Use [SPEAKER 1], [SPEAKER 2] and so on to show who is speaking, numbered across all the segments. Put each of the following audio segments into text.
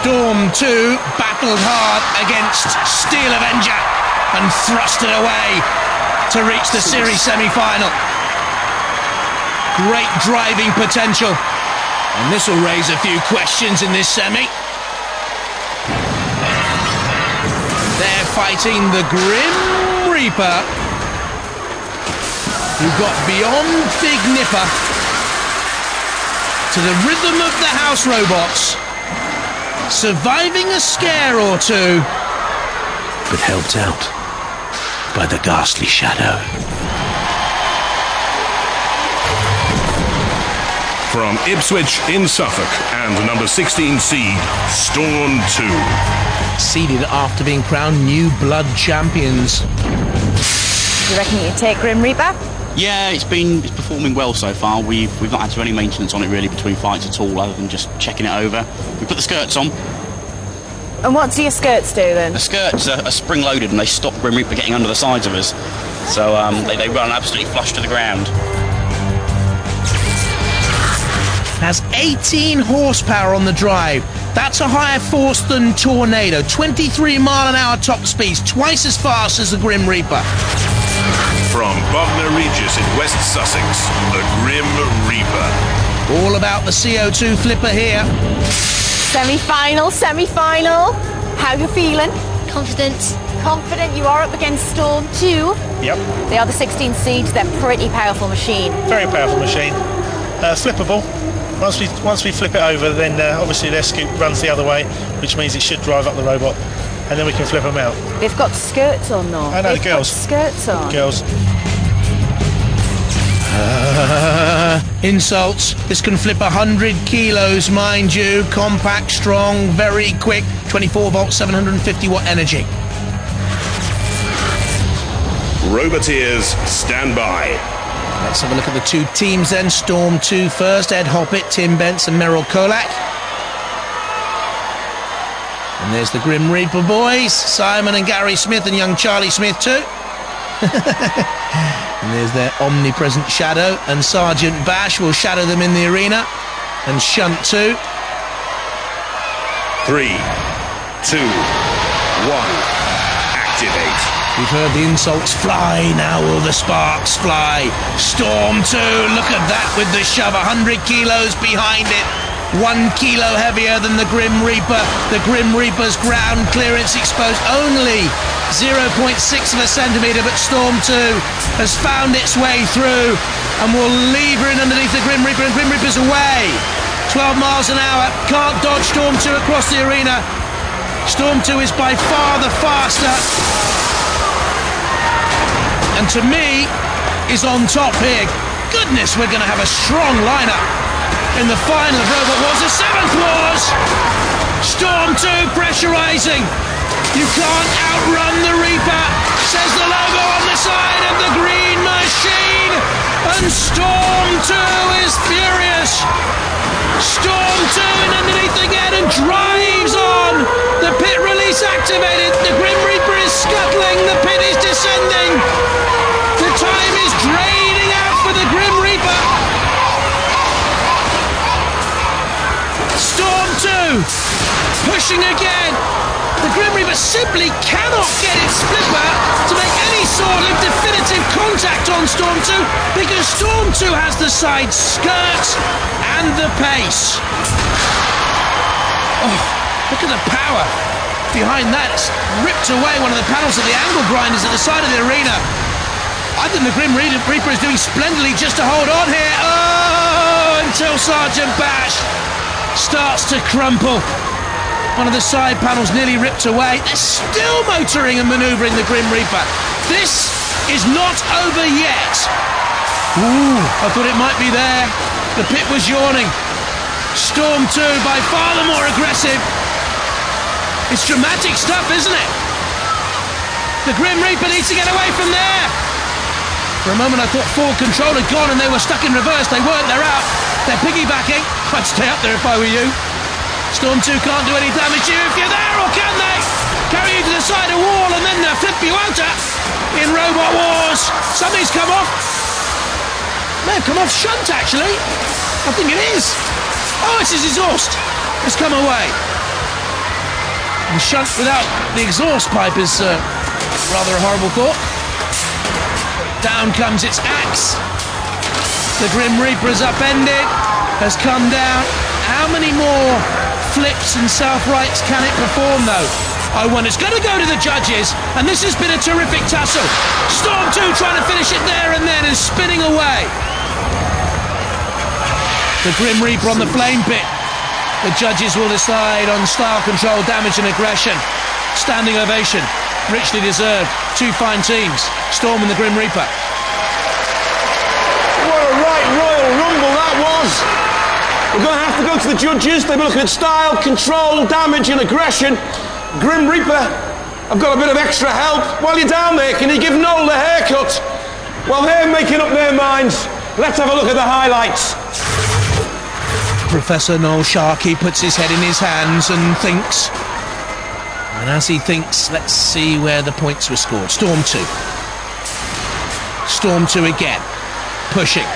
[SPEAKER 1] Storm 2 battled hard against Steel Avenger and thrust it away to reach the series semi-final. Great driving potential, and this will raise a few questions in this semi. They're fighting the Grim Reaper, who got beyond Big Nipper to the rhythm of the house robots, surviving a scare or two, but helped out by the ghastly shadow.
[SPEAKER 2] From Ipswich in Suffolk and number 16 seed, Storm 2.
[SPEAKER 1] Seeded after being crowned new blood champions.
[SPEAKER 3] You reckon you take Grim Reaper?
[SPEAKER 4] Yeah, it's performing well so far. We've not had to do any maintenance on it really between fights at all, other than just checking it over. We put the skirts on.
[SPEAKER 3] And what do your skirts do then?
[SPEAKER 4] The skirts are spring-loaded and they stop Grim Reaper getting under the sides of us. So they run absolutely flush to the ground.
[SPEAKER 1] Has 18 horsepower on the drive. That's a higher force than Tornado. 23 mile an hour top speeds, twice as fast as the Grim Reaper.
[SPEAKER 2] From Bognor Regis in West Sussex, the Grim Reaper.
[SPEAKER 1] All about the CO2 flipper here.
[SPEAKER 3] Semi-final. How you feeling?
[SPEAKER 5] Confident.
[SPEAKER 3] Confident. You are up against Storm 2.
[SPEAKER 6] Yep.
[SPEAKER 3] They are the 16 seeds. They're a pretty powerful machine.
[SPEAKER 6] Very powerful machine. Flippable. Once we flip it over, then obviously their scoop runs the other way, which means it should drive up the robot, and then we can flip them out.
[SPEAKER 3] They've got skirts on, though.
[SPEAKER 6] I know, the girls.
[SPEAKER 3] Skirts on.
[SPEAKER 6] Girls.
[SPEAKER 1] Insults. This can flip 100 kilos, mind you. Compact, strong, very quick. 24 volt, 750 watt energy.
[SPEAKER 2] Roboteers, stand by.
[SPEAKER 1] Let's have a look at the two teams then. Storm 2 first. Ed Hoppett, Tim Bentz and Meryl Kolak. And there's the Grim Reaper boys. Simon and Gary Smith and young Charlie Smith too. And there's their omnipresent shadow. And Sergeant Bash will shadow them in the arena. And Shunt too.
[SPEAKER 2] 3, 2, 1. Activate.
[SPEAKER 1] We've heard the insults fly, now will the sparks fly. Storm 2, look at that with the shove, 100 kilos behind it. 1 kilo heavier than the Grim Reaper. The Grim Reaper's ground clearance exposed only 0.6 of a centimetre, but Storm 2 has found its way through and will lever in underneath the Grim Reaper, and Grim Reaper's away. 12 miles an hour, can't dodge Storm 2 across the arena. Storm 2 is by far the faster, and to me, is on top here. Goodness, we're going to have a strong lineup in the final of Robot Wars. The 7th Wars! Storm 2 pressurising. You can't outrun the Reaper, says the logo on the side of the green machine. And Storm 2 is furious. Storm 2 in underneath again and drives on. The pit release activated. The Grim Reaper is scuttling. The pit is descending. The time is draining out for the Grim Reaper. Storm 2 pushing again. The Grim Reaper simply cannot get its flipper to make any sort of definitive contact on Storm 2 because Storm 2 has the side skirts and the pace. Oh, look at the power behind that. It's ripped away one of the panels of the angle grinders at the side of the arena. I think the Grim Reaper is doing splendidly just to hold on here. Oh, until Sergeant Bash starts to crumple. One of the side panels nearly ripped away. They're still motoring and manoeuvring the Grim Reaper. This is not over yet. Ooh, I thought it might be there. The pit was yawning. Storm 2 by far the more aggressive. It's dramatic stuff, isn't it? The Grim Reaper needs to get away from there. For a moment I thought forward control had gone and they were stuck in reverse. They weren't, they're out. They're piggybacking. I'd stay up there if I were you. Storm 2 can't do any damage to you if you're there, or can they? Carry you to the side of the wall and then flip you out in Robot Wars. Something's come off. May have come off Shunt, actually. I think it is. Oh, it's his exhaust. It's come away. And shunt without the exhaust pipe is rather a horrible thought. Down comes its axe. The Grim Reaper is upended, has come down. How many more flips and self-rights can it perform, though? I wonder. It's going to go to the judges, and this has been a terrific tussle. Storm 2 trying to finish it there and then and spinning away. The Grim Reaper on the flame pit. The judges will decide on style control, damage and aggression. Standing ovation, richly deserved. Two fine teams, Storm and the Grim Reaper.
[SPEAKER 5] What a right royal rumble that was. We're going to have to go to the judges. They've been looking at style, control, damage and aggression. Grim Reaper, I've got a bit of extra help. While you're down there, can you give Noel the haircut? While they're making up their minds, let's have a look at the highlights.
[SPEAKER 1] Professor Noel Sharkey puts his head in his hands and thinks. And as he thinks, let's see where the points were scored. Storm 2. Storm 2 again. Pushing.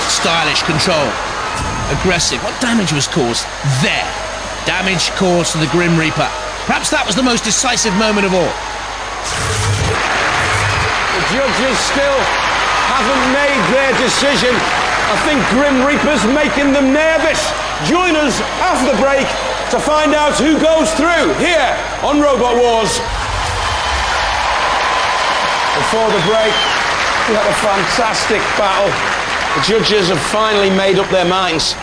[SPEAKER 1] Stylish control. Aggressive. What damage was caused? There. Damage caused to the Grim Reaper. Perhaps that was the most decisive moment of all.
[SPEAKER 5] The judges still haven't made their decision. I think Grim Reaper's making them nervous. Join us after the break to find out who goes through here on Robot Wars. Before the break, we had a fantastic battle. The judges have finally made up their minds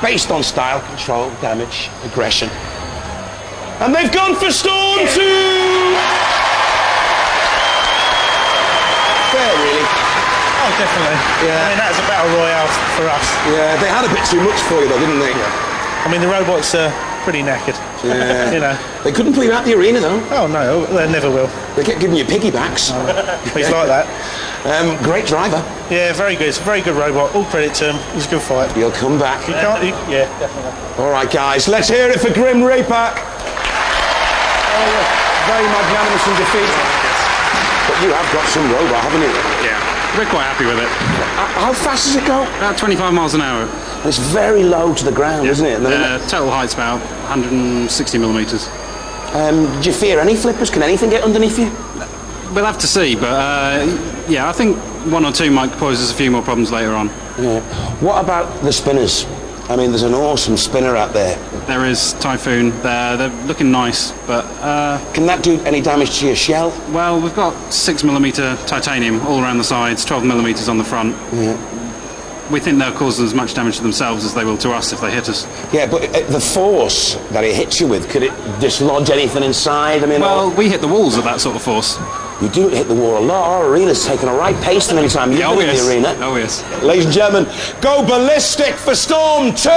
[SPEAKER 5] based on style, control, damage, aggression. And they've gone for Storm 2! Fair, really.
[SPEAKER 6] Oh, definitely.
[SPEAKER 5] Yeah.
[SPEAKER 6] I mean, that was a battle royale for us.
[SPEAKER 5] Yeah, they had a bit too much for you though, didn't they?
[SPEAKER 6] I mean, the robots are pretty knackered.
[SPEAKER 5] Yeah.
[SPEAKER 6] You know.
[SPEAKER 5] They couldn't put you out the arena though.
[SPEAKER 6] Oh, no, they never will.
[SPEAKER 5] They kept giving you piggybacks.
[SPEAKER 6] He's like that.
[SPEAKER 5] Great driver.
[SPEAKER 6] Yeah, very good. It's a very good robot. All credit to him. It was a good fight.
[SPEAKER 5] He'll come back.
[SPEAKER 6] You can't... Yeah, definitely.
[SPEAKER 5] All right, guys, let's hear it for Grim Reaper. Very magnanimous in defeat. But you have got some robot, haven't you?
[SPEAKER 7] Yeah, we're quite happy with it.
[SPEAKER 5] How fast does it go?
[SPEAKER 7] About 25 miles an hour.
[SPEAKER 5] It's very low to the ground, isn't it?
[SPEAKER 7] Total height's about 160 millimetres.
[SPEAKER 5] Do you fear any flippers? Can anything get underneath you?
[SPEAKER 7] We'll have to see, but yeah, I think one or two might pose us a few more problems later on.
[SPEAKER 5] Yeah. What about the spinners? I mean, there's an awesome spinner out there.
[SPEAKER 7] There is Typhoon. They're looking nice, but...
[SPEAKER 5] Can that do any damage to your shell?
[SPEAKER 7] Well, we've got 6mm titanium all around the sides, 12mm on the front.
[SPEAKER 5] Yeah.
[SPEAKER 7] We think they'll cause as much damage to themselves as they will to us if they hit us.
[SPEAKER 5] Yeah, but the force that it hits you with, could it dislodge anything inside? I mean,
[SPEAKER 7] well, we hit the walls at that sort of force.
[SPEAKER 5] You do hit the wall a lot. Our arena's taken a right pace than any time you've been in the arena.
[SPEAKER 7] Oh, yes.
[SPEAKER 5] Ladies and gentlemen, go ballistic for Storm 2!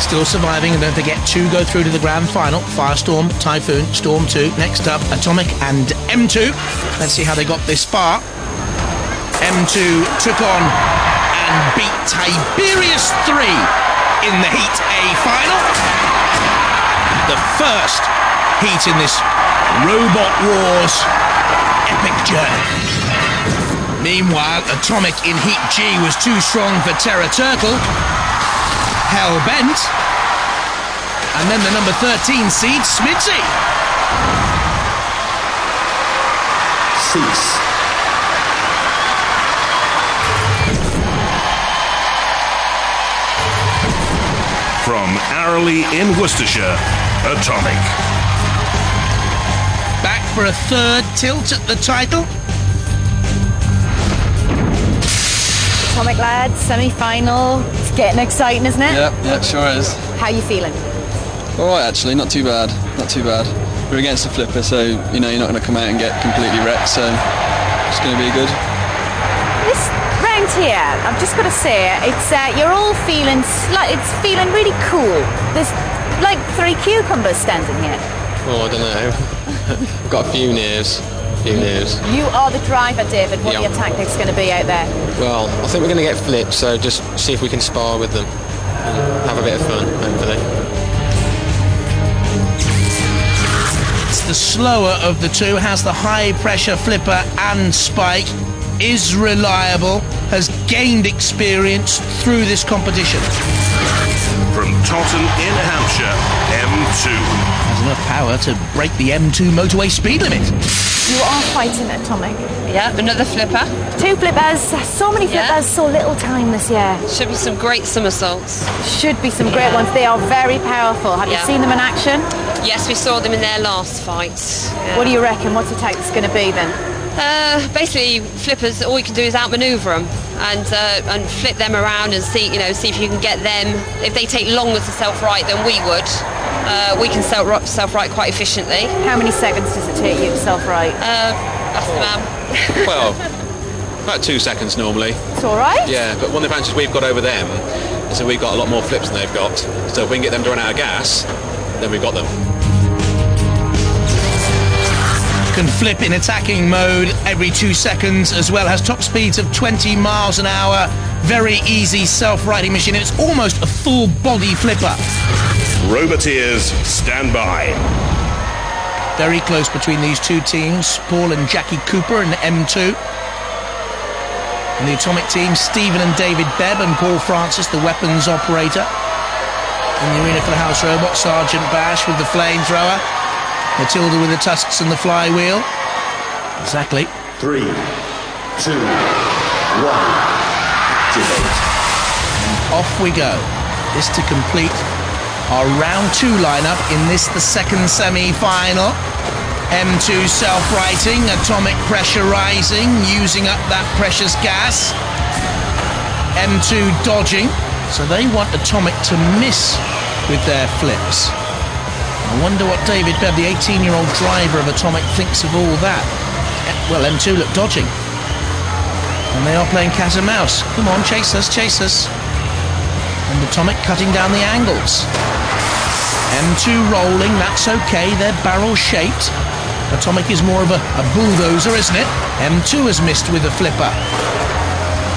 [SPEAKER 1] Still surviving, and don't forget, 2 go through to the grand final. Firestorm, Typhoon, Storm 2. Next up, Atomic and M2. Let's see how they got this far. M2 took on and beat Tiberius 3 in the Heat A final. The first heat in this Robot Wars epic journey. Meanwhile, Atomic in Heat G was too strong for Terra Turtle. Hellbent. And then the number 13 seed, Smitzy.
[SPEAKER 5] Cease.
[SPEAKER 2] From Arley in Worcestershire, Atomic.
[SPEAKER 1] Back for a third tilt at the title.
[SPEAKER 3] Atomic lads, semi-final. It's getting exciting, isn't it?
[SPEAKER 8] Yeah, it sure is.
[SPEAKER 3] How you feeling?
[SPEAKER 8] All right, actually, not too bad. Not too bad. We're against the flipper, so you know you're not going to come out and get completely wrecked. So it's going to be good.
[SPEAKER 3] This round here, I've just got to say, it's you're all feeling it's feeling really cool. There's like 3 cucumbers standing here.
[SPEAKER 9] Oh, I don't know. We've got a few nerves.
[SPEAKER 3] You are the driver, David. What are your tactics going to be out there?
[SPEAKER 9] Well, I think we're going to get flipped, so just see if we can spar with them and have a bit of fun, hopefully.
[SPEAKER 1] It's the slower of the two, has the high pressure flipper and spike. is reliable, has gained experience through this competition.
[SPEAKER 2] From Totton in Hampshire, M2.
[SPEAKER 1] Has enough power to break the M2 motorway speed limit.
[SPEAKER 3] You are fighting Atomic.
[SPEAKER 10] Yeah, another flipper.
[SPEAKER 3] 2 flippers, so many flippers, so little time this year.
[SPEAKER 10] Should be some great somersaults.
[SPEAKER 3] Should be some great ones. They are very powerful. Have you seen them in action?
[SPEAKER 10] Yes, we saw them in their last fight. Yeah.
[SPEAKER 3] What do you reckon? What's the tactics going to be then?
[SPEAKER 10] Basically, flippers, all you can do is outmaneuver them and flip them around and see if you can get them. If they take longer to self-right than we would, we can self-right quite efficiently.
[SPEAKER 3] How many seconds does it take you to self-right?
[SPEAKER 10] That's the man.
[SPEAKER 11] Well, about 2 seconds normally.
[SPEAKER 3] It's all right.
[SPEAKER 11] Yeah, but one of the advantages we've got over them is that we've got a lot more flips than they've got. So if we can get them to run out of gas, then we've got them.
[SPEAKER 1] Can flip in attacking mode every 2 seconds, as well has top speeds of 20 miles an hour. Very easy self-righting machine. It's almost a full body flipper.
[SPEAKER 2] Roboteers, stand by.
[SPEAKER 1] Very close between these two teams, Paul and Jackie Cooper in M2. And the Atomic team, Stephen and David Bebb and Paul Francis, the weapons operator. In the arena for the house robot, Sergeant Bash with the flamethrower. Matilda with the tusks and the flywheel. Exactly.
[SPEAKER 12] 3, 2, 1. Activate.
[SPEAKER 1] Off we go. This to complete our round 2 lineup in this, the second semi-final. M2 self-righting, Atomic pressurizing, using up that precious gas. M2 dodging, so they want Atomic to miss with their flips. I wonder what David Bebb, the 18-year-old driver of Atomic, thinks of all that. Well, M2 look dodging. And they are playing cat and mouse. Come on, chase us, chase us. And Atomic cutting down the angles. M2 rolling, that's okay, they're barrel-shaped. Atomic is more of a bulldozer, isn't it? M2 has missed with a flipper.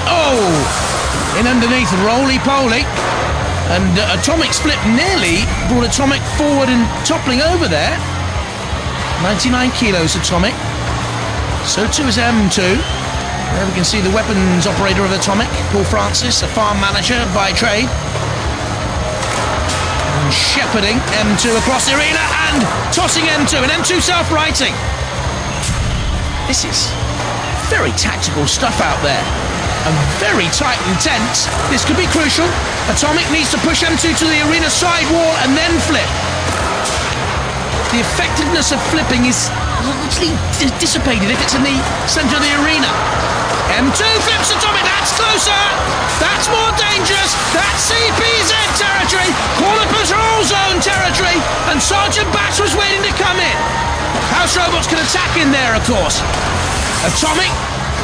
[SPEAKER 1] Oh! In underneath, roly-poly. And Atomic's flip nearly brought Atomic forward and toppling over there. 99 kilos Atomic. So too is M2. There we can see the weapons operator of Atomic, Paul Francis, a farm manager by trade. And shepherding M2 across the arena and tossing M2. And M2 self-righting. This is very tactical stuff out there. And very tight and tense. This could be crucial. Atomic needs to push M2 to the arena side wall and then flip. The effectiveness of flipping is largely dissipated if it's in the centre of the arena. M2 flips Atomic, that's closer. That's more dangerous. That's CPZ territory. Corner patrol zone territory. And Sergeant Bash was waiting to come in. House robots can attack in there, of course. Atomic,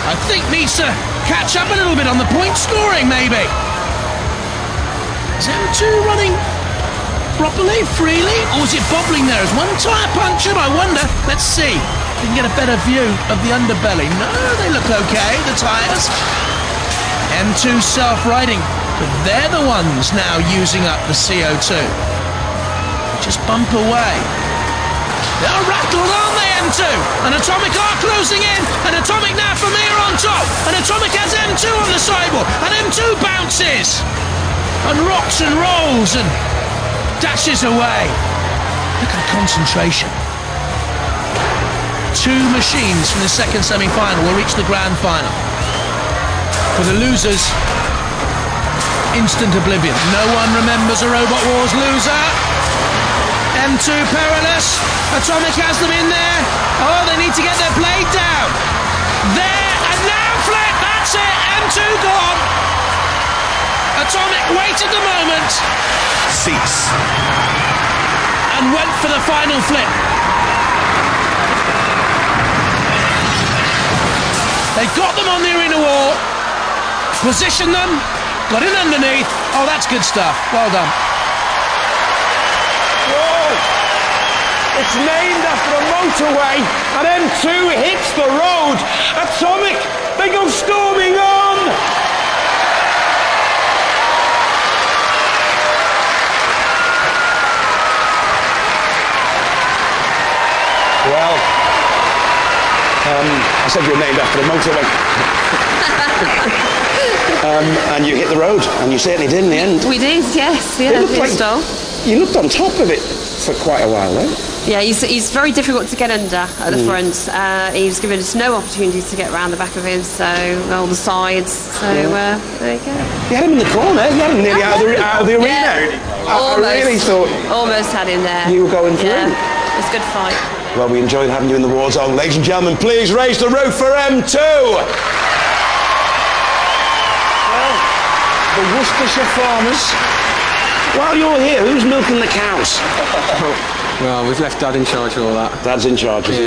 [SPEAKER 1] I think, needs to catch up a little bit on the point scoring, maybe. Is M2 running properly, freely, or is it bobbling there? Is one tyre punctured? I wonder. Let's see. We can get a better view of the underbelly. No, they look okay, the tyres. M2 self-righting, but they're the ones now using up the CO2. Just bump away. They're rattled, aren't they, M2? And Atomic are closing in, and Atomic now from here on top, and Atomic has M2 on the sidewall, and M2 bounces, and rocks and rolls, and dashes away. Look at the concentration. 2 machines from the second semi-final will reach the grand final. For the losers, instant oblivion. No one remembers a Robot Wars loser. M2 perilous. Atomic has them in there. Oh, they need to get their blade down. There, and now flip. That's it. M2 gone. Atomic waited the moment.
[SPEAKER 2] Cease.
[SPEAKER 1] And went for the final flip. They got them on the arena wall. Positioned them. Got in underneath. Oh, that's good stuff. Well done.
[SPEAKER 5] It's named after a motorway, and M2 hits the road. Atomic, they go storming on. Well, I said you were named after a motorway. And you hit the road, and you certainly did in the end.
[SPEAKER 10] We did, yes. Yeah,
[SPEAKER 5] You looked on top of it for quite a while, though.
[SPEAKER 10] Yeah, he's very difficult to get under at the front. He's given us no opportunities to get around the back of him, so all the sides. So there you go.
[SPEAKER 5] You had him in the corner. You had him nearly out of the arena.
[SPEAKER 10] Almost,
[SPEAKER 5] I really thought
[SPEAKER 10] almost had him there.
[SPEAKER 5] You were going through.
[SPEAKER 10] Yeah, it was a good fight.
[SPEAKER 5] Well, we enjoyed having you in the war zone, ladies and gentlemen. Please raise the roof for M2. Well, the Worcestershire farmers. While you're here, who's milking the cows?
[SPEAKER 9] Well, we've left Dad in charge of all that.
[SPEAKER 5] Dad's in charge, is he?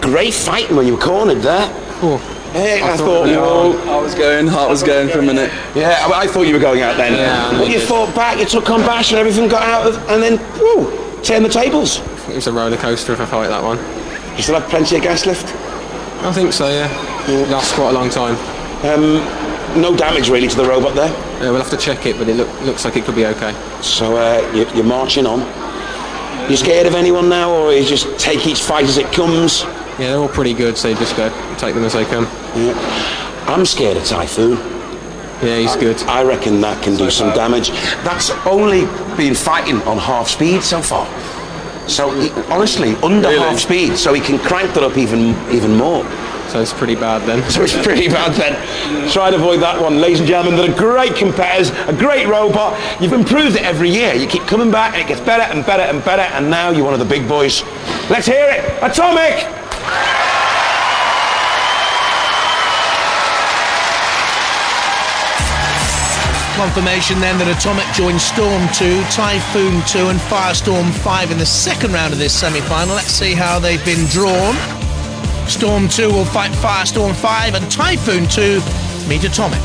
[SPEAKER 5] Great fighting when you were cornered there.
[SPEAKER 9] Oh.
[SPEAKER 5] Hey, I thought
[SPEAKER 8] heart was going for a minute.
[SPEAKER 5] Yeah, I thought you were going out then.
[SPEAKER 8] Yeah,
[SPEAKER 5] but you fought back, you took on bash and everything got out of, and then, turned the tables.
[SPEAKER 9] It was a roller coaster of a fight, that one.
[SPEAKER 5] You still have plenty of gas left?
[SPEAKER 9] I think so, yeah. Lasts quite a long time.
[SPEAKER 5] No damage really to the robot there?
[SPEAKER 9] Yeah, we'll have to check it, but it looks like it could be okay.
[SPEAKER 5] So you're marching on. You scared of anyone now, or you just take each fight as it comes?
[SPEAKER 9] Yeah, they're all pretty good, so you just go take them as they come.
[SPEAKER 5] Yeah. I'm scared of Typhoon.
[SPEAKER 9] Yeah, he's good.
[SPEAKER 5] I reckon that can do some damage. That's only been fighting on half speed so far. So honestly, under half speed, so he can crank that up even more.
[SPEAKER 9] So it's pretty bad then.
[SPEAKER 5] Try and avoid that one, ladies and gentlemen. They're great competitors, a great robot. You've improved it every year. You keep coming back and it gets better and better and better, and now you're one of the big boys. Let's hear it, Atomic!
[SPEAKER 1] Confirmation then that Atomic joins Storm 2, Typhoon 2 and Firestorm 5 in the second round of this semi-final. Let's see how they've been drawn. Storm 2 will fight Firestorm 5 and Typhoon 2 meet Atomic.